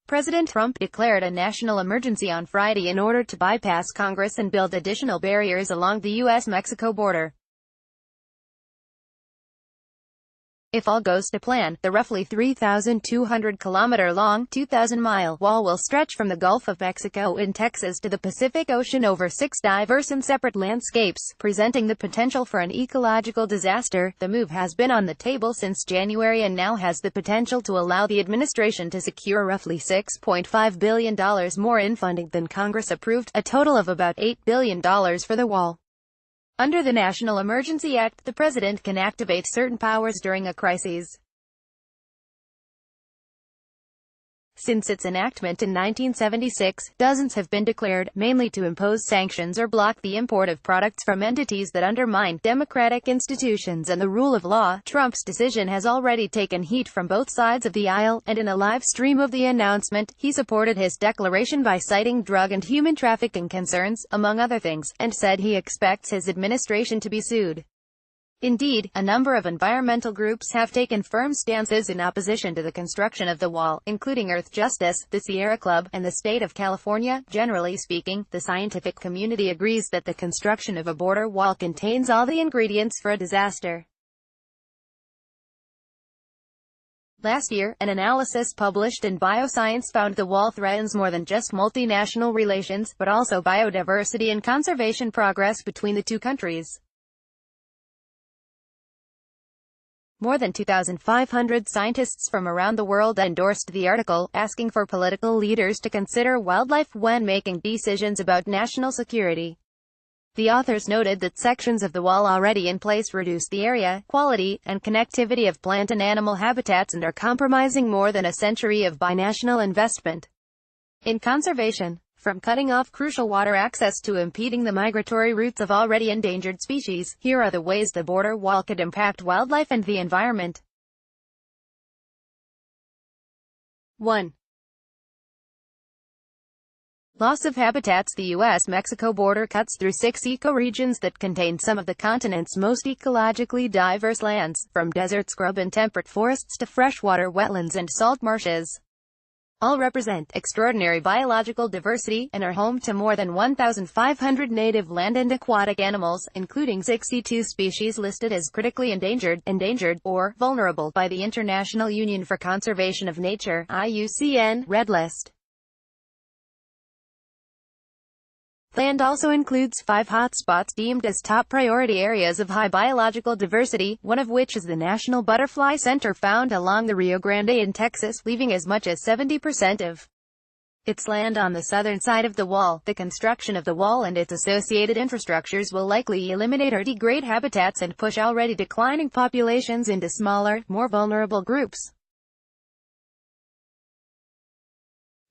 President Trump declared a national emergency on Friday in order to bypass Congress and build additional barriers along the U.S.-Mexico border. If all goes to plan, the roughly 3,200-kilometer-long, 2,000-mile wall will stretch from the Gulf of Mexico in Texas to the Pacific Ocean over 6 diverse and separate landscapes, presenting the potential for an ecological disaster. The move has been on the table since January and now has the potential to allow the administration to secure roughly $6.5 billion more in funding than Congress approved, a total of about $8 billion for the wall. Under the National Emergency Act, the president can activate certain powers during a crisis. Since its enactment in 1976, dozens have been declared, mainly to impose sanctions or block the import of products from entities that undermine democratic institutions and the rule of law. Trump's decision has already taken heat from both sides of the aisle, and in a live stream of the announcement, he supported his declaration by citing drug and human trafficking concerns, among other things, and said he expects his administration to be sued. Indeed, a number of environmental groups have taken firm stances in opposition to the construction of the wall, including Earth Justice, the Sierra Club, and the state of California. Generally speaking, the scientific community agrees that the construction of a border wall contains all the ingredients for a disaster. Last year, an analysis published in Bioscience found the wall threatens more than just multinational relations, but also biodiversity and conservation progress between the two countries. More than 2,500 scientists from around the world endorsed the article, asking for political leaders to consider wildlife when making decisions about national security. The authors noted that sections of the wall already in place reduce the area, quality, and connectivity of plant and animal habitats and are compromising more than a century of binational investment in conservation. From cutting off crucial water access to impeding the migratory routes of already endangered species, here are the ways the border wall could impact wildlife and the environment. 1. Loss of habitats. The U.S.-Mexico border cuts through 6 ecoregions that contain some of the continent's most ecologically diverse lands, from desert scrub and temperate forests to freshwater wetlands and salt marshes. All represent extraordinary biological diversity, and are home to more than 1,500 native land and aquatic animals, including 62 species listed as critically endangered, or vulnerable by the International Union for Conservation of Nature (IUCN) Red List. Land also includes 5 hotspots deemed as top priority areas of high biological diversity, one of which is the National Butterfly Center found along the Rio Grande in Texas, leaving as much as 70% of its land on the southern side of the wall. The construction of the wall and its associated infrastructures will likely eliminate or degrade habitats and push already declining populations into smaller, more vulnerable groups.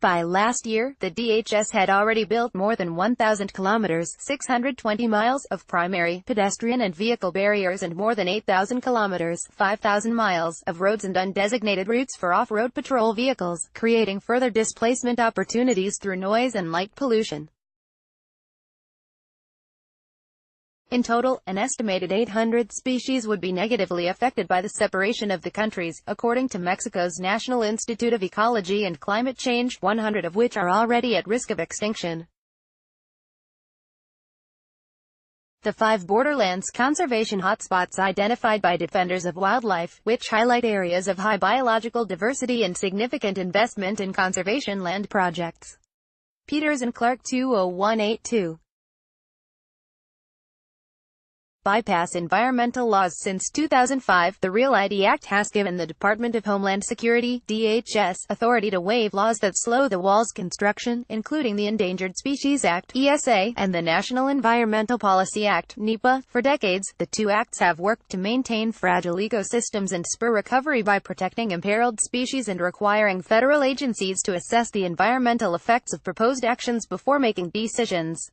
By last year, the DHS had already built more than 1,000 kilometers, 620 miles, of primary, pedestrian and vehicle barriers and more than 8,000 kilometers, 5,000 miles, of roads and undesignated routes for off-road patrol vehicles, creating further displacement opportunities through noise and light pollution. In total, an estimated 800 species would be negatively affected by the separation of the countries, according to Mexico's National Institute of Ecology and Climate Change, 100 of which are already at risk of extinction. The 5 borderlands conservation hotspots identified by defenders of wildlife, which highlight areas of high biological diversity and significant investment in conservation land projects. Peters and Clark 20182. Bypass environmental laws. Since 2005, the REAL ID Act has given the Department of Homeland Security, DHS, authority to waive laws that slow the wall's construction, including the Endangered Species Act, ESA, and the National Environmental Policy Act, NEPA. For decades, the two acts have worked to maintain fragile ecosystems and spur recovery by protecting imperiled species and requiring federal agencies to assess the environmental effects of proposed actions before making decisions.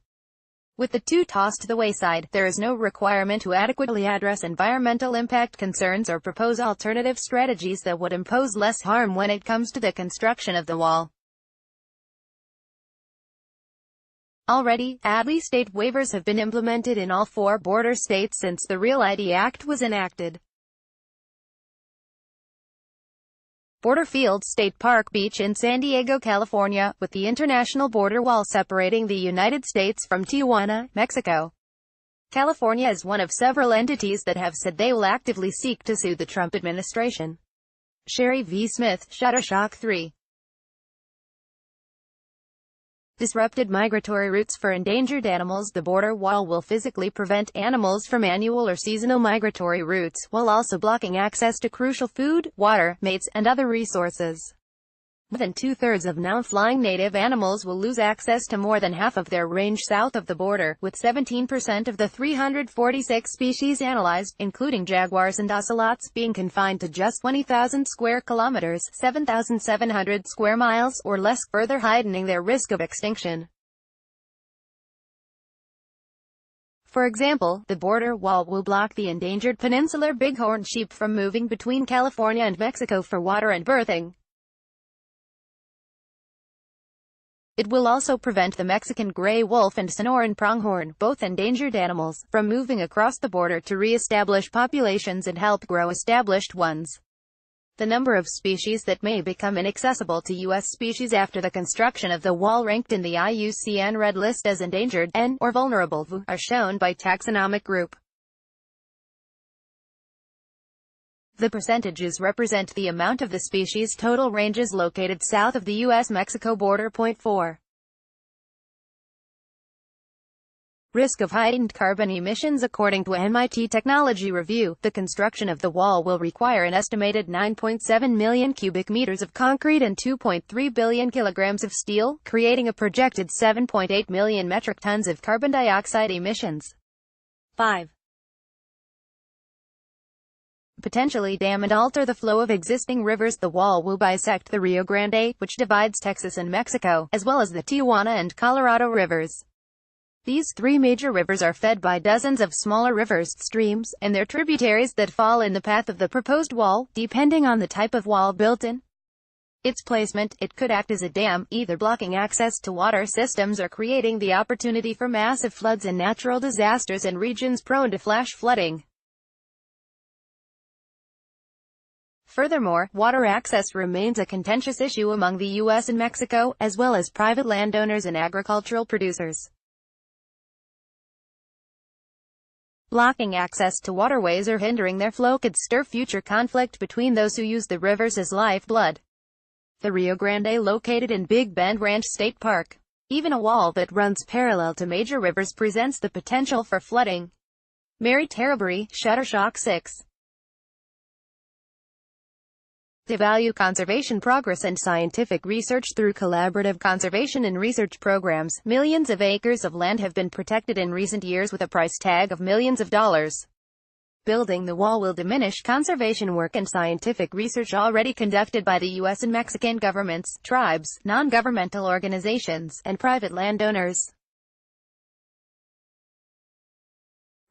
With the two tossed to the wayside, there is no requirement to adequately address environmental impact concerns or propose alternative strategies that would impose less harm when it comes to the construction of the wall. Already, at least 8 waivers have been implemented in all 4 border states since the Real ID Act was enacted. Border Field State Park Beach in San Diego, California, with the international border wall separating the United States from Tijuana, Mexico. California is one of several entities that have said they will actively seek to sue the Trump administration. Sherry V. Smith, Shuttershock 3. Disrupted migratory routes for endangered animals. The border wall will physically prevent animals from annual or seasonal migratory routes, while also blocking access to crucial food, water, mates, and other resources. More than 2/3 of now-flying native animals will lose access to more than half of their range south of the border, with 17% of the 346 species analyzed, including jaguars and ocelots, being confined to just 20,000 square kilometers, 7,700 square miles, or less, further heightening their risk of extinction. For example, the border wall will block the endangered peninsular bighorn sheep from moving between California and Mexico for water and birthing. It will also prevent the Mexican gray wolf and Sonoran pronghorn, both endangered animals, from moving across the border to re-establish populations and help grow established ones. The number of species that may become inaccessible to U.S. species after the construction of the wall ranked in the IUCN Red List as endangered or vulnerable are shown by taxonomic group. The percentages represent the amount of the species' total ranges located south of the U.S.-Mexico border. 4. Risk of heightened carbon emissions. According to MIT Technology Review, the construction of the wall will require an estimated 9.7 million cubic meters of concrete and 2.3 billion kilograms of steel, creating a projected 7.8 million metric tons of carbon dioxide emissions. 5. Potentially dam and alter the flow of existing rivers. The wall will bisect the Rio Grande, which divides Texas and Mexico, as well as the Tijuana and Colorado rivers. These 3 major rivers are fed by dozens of smaller rivers, streams, and their tributaries that fall in the path of the proposed wall, depending on the type of wall built in its placement. It could act as a dam, either blocking access to water systems or creating the opportunity for massive floods and natural disasters in regions prone to flash flooding. Furthermore, water access remains a contentious issue among the U.S. and Mexico, as well as private landowners and agricultural producers. Blocking access to waterways or hindering their flow could stir future conflict between those who use the rivers as lifeblood. The Rio Grande, located in Big Bend Ranch State Park. Even a wall that runs parallel to major rivers presents the potential for flooding. Mary Terrabury, Shuttershock 6. To value conservation progress and scientific research through collaborative conservation and research programs, millions of acres of land have been protected in recent years with a price tag of millions of dollars. Building the wall will diminish conservation work and scientific research already conducted by the U.S. and Mexican governments, tribes, non-governmental organizations, and private landowners.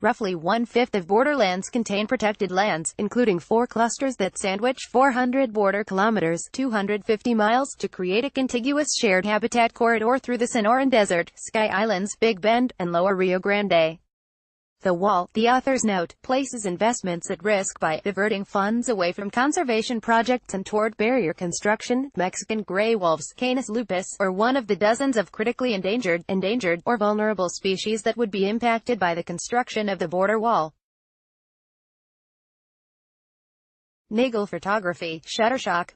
Roughly 1/5 of borderlands contain protected lands, including 4 clusters that sandwich 400 border kilometers, 250 miles, to create a contiguous shared habitat corridor through the Sonoran Desert, Sky Islands, Big Bend, and Lower Rio Grande. The wall, the authors note, places investments at risk by diverting funds away from conservation projects and toward barrier construction. Mexican gray wolves, Canis lupus, are one of the dozens of critically endangered, or vulnerable species that would be impacted by the construction of the border wall. Nagel Photography, Shuttershock.